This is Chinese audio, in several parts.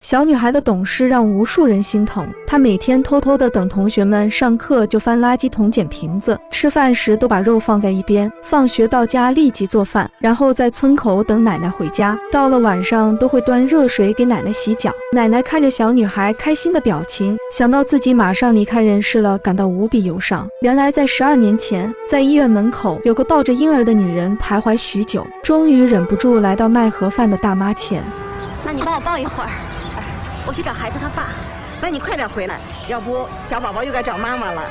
小女孩的懂事让无数人心疼，她每天偷偷的等同学们上课就翻垃圾桶捡瓶子，吃饭时都把肉放在一边，放学到家立即做饭，然后在村口等奶奶回家。到了晚上都会端热水给奶奶洗脚。奶奶看着小女孩开心的表情，想到自己马上离开人世了，感到无比忧伤。原来在12年前，在医院门口有个抱着婴儿的女人徘徊许久，终于忍不住来到卖盒饭的大妈前。那你帮我抱一会儿，我去找孩子他爸。那你快点回来，要不小宝宝又该找妈妈了。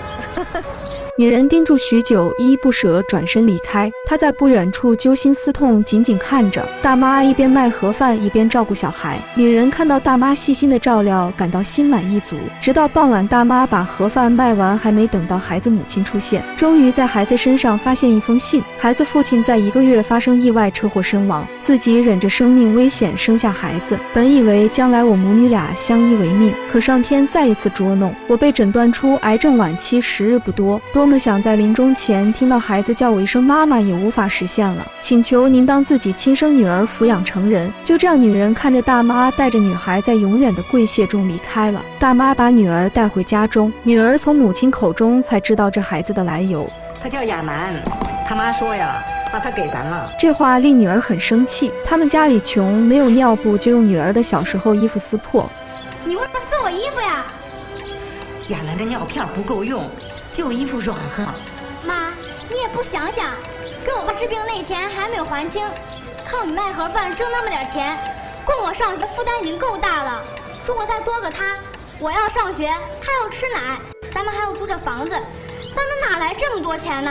女人叮嘱许久，依依不舍，转身离开。她在不远处揪心思痛，紧紧看着大妈一边卖盒饭一边照顾小孩。女人看到大妈细心的照料，感到心满意足。直到傍晚，大妈把盒饭卖完，还没等到孩子母亲出现，终于在孩子身上发现一封信。孩子父亲在1个月发生意外车祸身亡，自己忍着生命危险生下孩子。本以为将来我母女俩相依为命，可上天再一次捉弄我，被诊断出癌症晚期，时日不多。多么想在临终前听到孩子叫我一声妈妈，也无法实现了。请求您当自己亲生女儿抚养成人。就这样，女人看着大妈带着女孩在永远的跪谢中离开了。大妈把女儿带回家中，女儿从母亲口中才知道这孩子的来由。他叫亚楠，他妈说呀，把他给咱了。这话令女儿很生气。他们家里穷，没有尿布，就用女儿的小时候衣服撕破。你为什么撕我衣服呀？亚楠的尿片不够用，旧衣服软和。妈，你也不想想，跟我爸治病那钱还没有还清，靠你卖盒饭挣那么点钱，供我上学负担已经够大了。如果再多个他，我要上学，他要吃奶，咱们还要租这房子，咱们哪来这么多钱呢？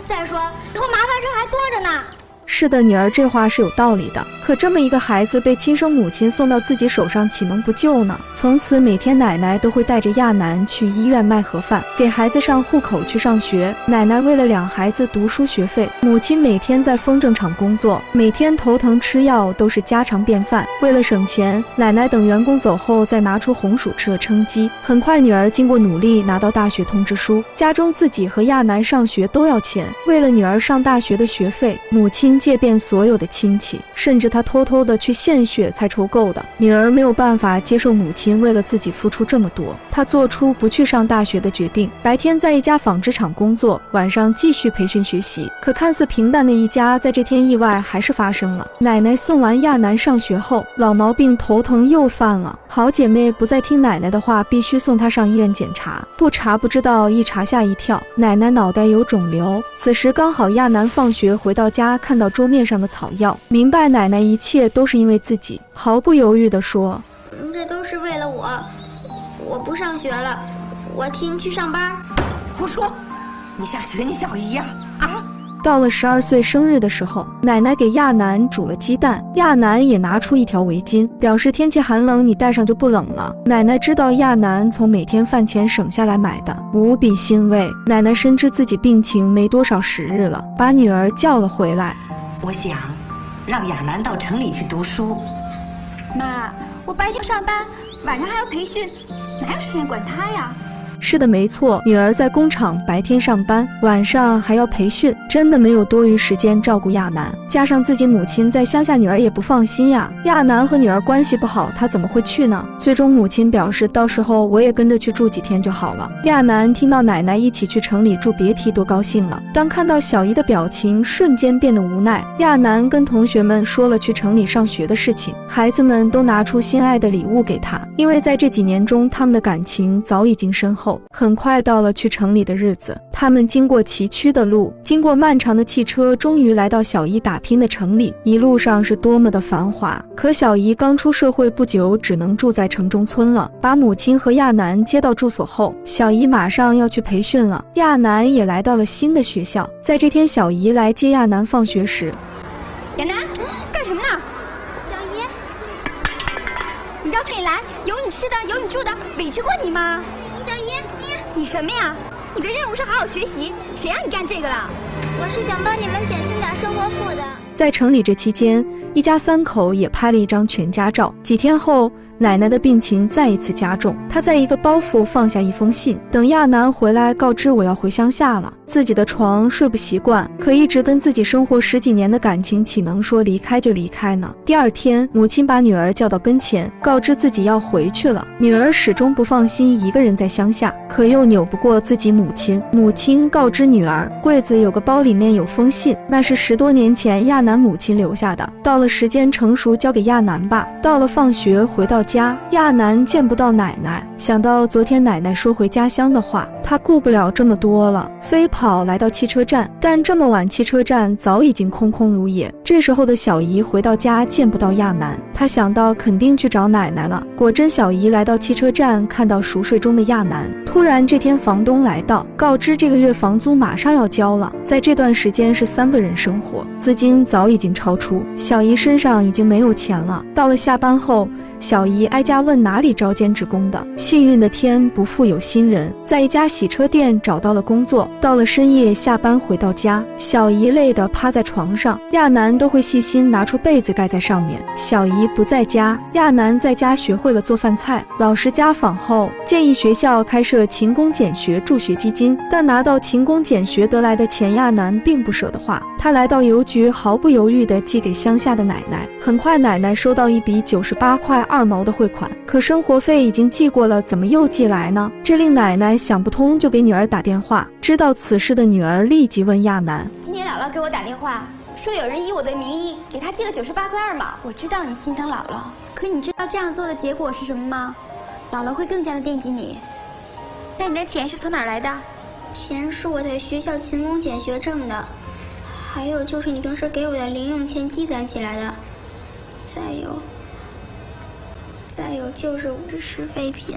再说以后麻烦事还多着呢。是的，女儿这话是有道理的。可这么一个孩子被亲生母亲送到自己手上，岂能不救呢？从此每天奶奶都会带着亚楠去医院卖盒饭，给孩子上户口去上学。奶奶为了2孩子读书学费，母亲每天在风筝厂工作，每天头疼吃药都是家常便饭。为了省钱，奶奶等员工走后再拿出红薯吃了撑饥。很快，女儿经过努力拿到大学通知书，家中自己和亚楠上学都要钱。为了女儿上大学的学费，母亲借遍所有的亲戚，甚至她偷偷的去献血才筹够的。女儿没有办法接受母亲为了自己付出这么多，她做出不去上大学的决定，白天在一家纺织厂工作，晚上继续培训学习。可看似平淡的一家，在这天意外还是发生了。奶奶送完亚楠上学后，老毛病头疼又犯了。好姐妹不再听奶奶的话，必须送她上医院检查。不查不知道，一查吓一跳，奶奶脑袋有肿瘤。此时刚好亚楠放学回到家，看到桌面上的草药，明白奶奶一切都是因为自己，毫不犹豫地说：这都是为了我不上学了，我替去上班。胡说，你下学你小姨呀？到了12岁生日的时候，奶奶给亚楠煮了鸡蛋，亚楠也拿出一条围巾，表示天气寒冷，你戴上就不冷了。奶奶知道亚楠从每天饭钱省下来买的，无比欣慰。奶奶深知自己病情没多少时日了，把女儿叫了回来。我想让亚楠到城里去读书。妈，我白天上班，晚上还要培训，哪有时间管他呀？是的，没错，女儿在工厂白天上班，晚上还要培训，真的没有多余时间照顾亚楠。加上自己母亲在乡下，女儿也不放心呀。亚楠和女儿关系不好，她怎么会去呢？最终母亲表示，到时候我也跟着去住几天就好了。亚楠听到奶奶一起去城里住，别提多高兴了。当看到小姨的表情，瞬间变得无奈。亚楠跟同学们说了去城里上学的事情，孩子们都拿出心爱的礼物给她，因为在这几年中，他们的感情早已经深厚。很快到了去城里的日子，他们经过崎岖的路，经过漫长的汽车，终于来到小姨打拼的城里。一路上是多么的繁华，可小姨刚出社会不久，只能住在城中村了。把母亲和亚楠接到住所后，小姨马上要去培训了。亚楠也来到了新的学校。在这天，小姨来接亚楠放学时，亚楠，干什么呢？小姨，你到这里来，有你吃的，有你住的，委屈过你吗？小姨，你什么呀？你的任务是好好学习，谁让你干这个了？我是想帮你们减轻点生活负的。在城里这期间，一家3口也拍了一张全家照。几天后，奶奶的病情再一次加重。他在一个包袱放下一封信，等亚楠回来告知我要回乡下了。自己的床睡不习惯，可一直跟自己生活10几年的感情，岂能说离开就离开呢？第二天，母亲把女儿叫到跟前，告知自己要回去了。女儿始终不放心一个人在乡下，可又扭不过自己母亲。母亲告知女儿，柜子有个包，里面有封信，那是10多年前亚楠母亲留下的，到了时间成熟交给亚楠吧。到了放学回到家，亚楠见不到奶奶，想到昨天奶奶说回家乡的话，他顾不了这么多了，飞跑来到汽车站，但这么晚汽车站早已经空空如也。这时候的小姨回到家见不到亚楠，他想到肯定去找奶奶了。果真小姨来到汽车站，看到熟睡中的亚楠。突然这天房东来到，告知这个月房租马上要交了。在这段时间是3个人生活，资金早已经超出，小姨身上已经没有钱了。到了下班后，小姨挨家问哪里招兼职工的，幸运的天不负有心人，在一家洗车店找到了工作。到了深夜下班回到家，小姨累得趴在床上，亚楠都会细心拿出被子盖在上面。小姨不在家，亚楠在家学会了做饭菜。老师家访后建议学校开设勤工俭学助学基金，但拿到勤工俭学得来的钱，亚楠并不舍得花。他来到邮局，毫不犹豫地寄给乡下的奶奶。很快奶奶收到一笔98块2毛的汇款，可生活费已经寄过了，怎么又寄来呢？这令奶奶想不通，就给女儿打电话。知道此事的女儿立即问亚楠，今天姥姥给我打电话说有人以我的名义给她寄了98块2毛。我知道你心疼姥姥，可你知道这样做的结果是什么吗？姥姥会更加的惦记你。那你的钱是从哪儿来的？钱是我在学校勤工俭学挣的，还有就是你平时给我的零用钱积攒起来的，再有就是物是废品。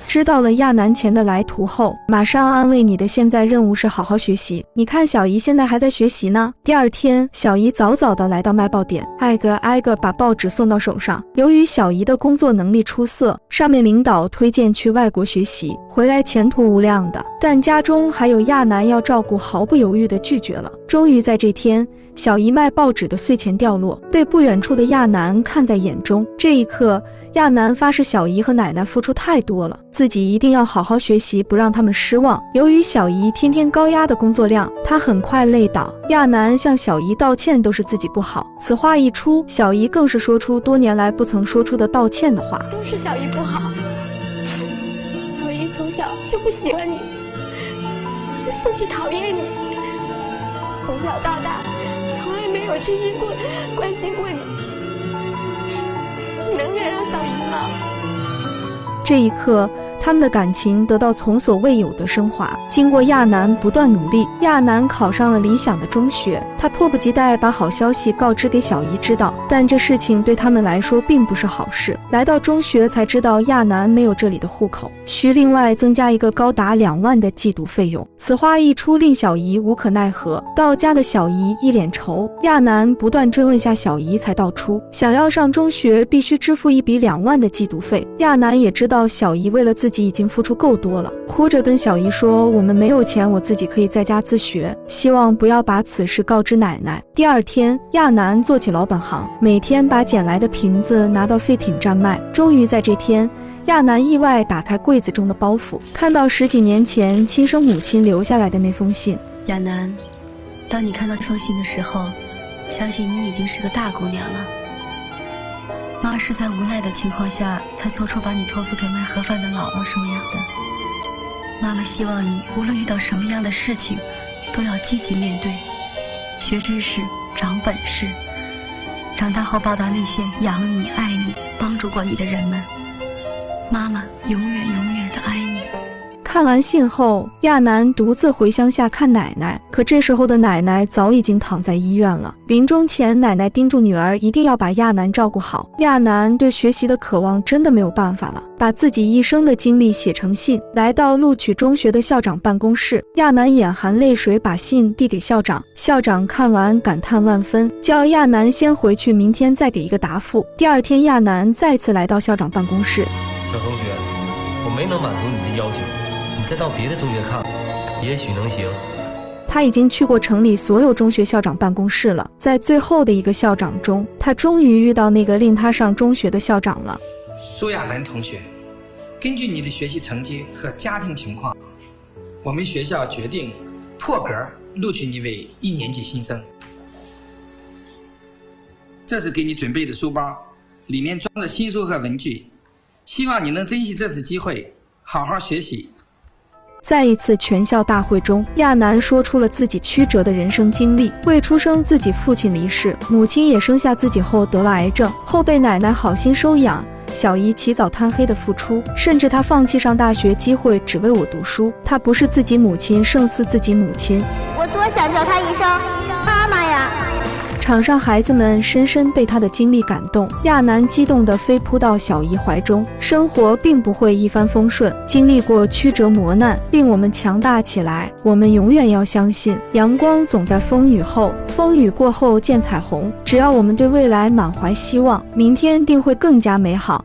知道了亚楠钱的来途后，马上安慰你的现在任务是好好学习，你看小姨现在还在学习呢。第二天，小姨早早的来到卖报点，挨个把报纸送到手上。由于小姨的工作能力出色，上面领导推荐去外国学习，回来前途无量的，但家中还有亚楠要照顾，毫不犹豫的拒绝了。终于在这天，小姨卖报纸的碎钱掉落，被不远处的亚楠看在眼中。这一刻，亚楠发誓小姨和奶奶付出太多了，自己一定要好好学习，不让他们失望。由于小姨天天高压的工作量，她很快累倒。亚楠向小姨道歉都是自己不好，此话一出，小姨更是说出多年来不曾说出的道歉的话。都是小姨不好，小姨从小就不喜欢你，甚至讨厌你，从小到大从来没有真正过关心过你。你能原谅小姨吗？这一刻，他们的感情得到从所未有的升华。经过亚楠不断努力，亚楠考上了理想的中学。他迫不及待把好消息告知给小姨知道，但这事情对他们来说并不是好事。来到中学才知道亚楠没有这里的户口，需另外增加一个高达2万的寄读费用。此话一出，令小姨无可奈何。到家的小姨一脸愁，亚楠不断追问下小姨才道出，想要上中学必须支付一笔2万的寄读费。亚楠也知道小姨为了自己已经付出够多了，哭着跟小姨说，我们没有钱，我自己可以在家自学，希望不要把此事告知奶奶。第二天，亚楠做起老本行，每天把捡来的瓶子拿到废品站卖。终于在这天，亚楠意外打开柜子中的包袱，看到10几年前亲生母亲留下来的那封信。亚楠，当你看到这封信的时候，相信你已经是个大姑娘了。妈是在无奈的情况下才做出把你托付给卖盒饭的姥姥收养的。妈妈希望你无论遇到什么样的事情，都要积极面对，学知识，长本事，长大后报答那些养你、爱你、帮助过你的人们。妈妈永远的爱你。看完信后，亚楠独自回乡下看奶奶，可这时候的奶奶早已经躺在医院了。临终前，奶奶叮嘱女儿一定要把亚楠照顾好。亚楠对学习的渴望真的没有办法了，把自己一生的经历写成信，来到录取中学的校长办公室。亚楠眼含泪水把信递给校长，校长看完感叹万分，叫亚楠先回去，明天再给一个答复。第二天，亚楠再次来到校长办公室。小同学，我没能满足你的要求，你再到别的中学看，也许能行。他已经去过城里所有中学校长办公室了，在最后的一个校长中，他终于遇到那个令他上中学的校长了。苏亚楠同学，根据你的学习成绩和家庭情况，我们学校决定破格录取你为1年级新生。这是给你准备的书包，里面装着新书和文具，希望你能珍惜这次机会，好好学习。在一次全校大会中，亚楠说出了自己曲折的人生经历。未出生，自己父亲离世，母亲也生下自己后得了癌症，后被奶奶好心收养。小姨起早贪黑的付出，甚至她放弃上大学机会只为我读书。她不是自己母亲，胜似自己母亲。我多想叫她一声妈妈呀！场上孩子们深深被他的经历感动，亚楠激动地飞扑到小姨怀中。生活并不会一帆风顺，经历过曲折磨难，令我们强大起来。我们永远要相信，阳光总在风雨后，风雨过后见彩虹。只要我们对未来满怀希望，明天定会更加美好。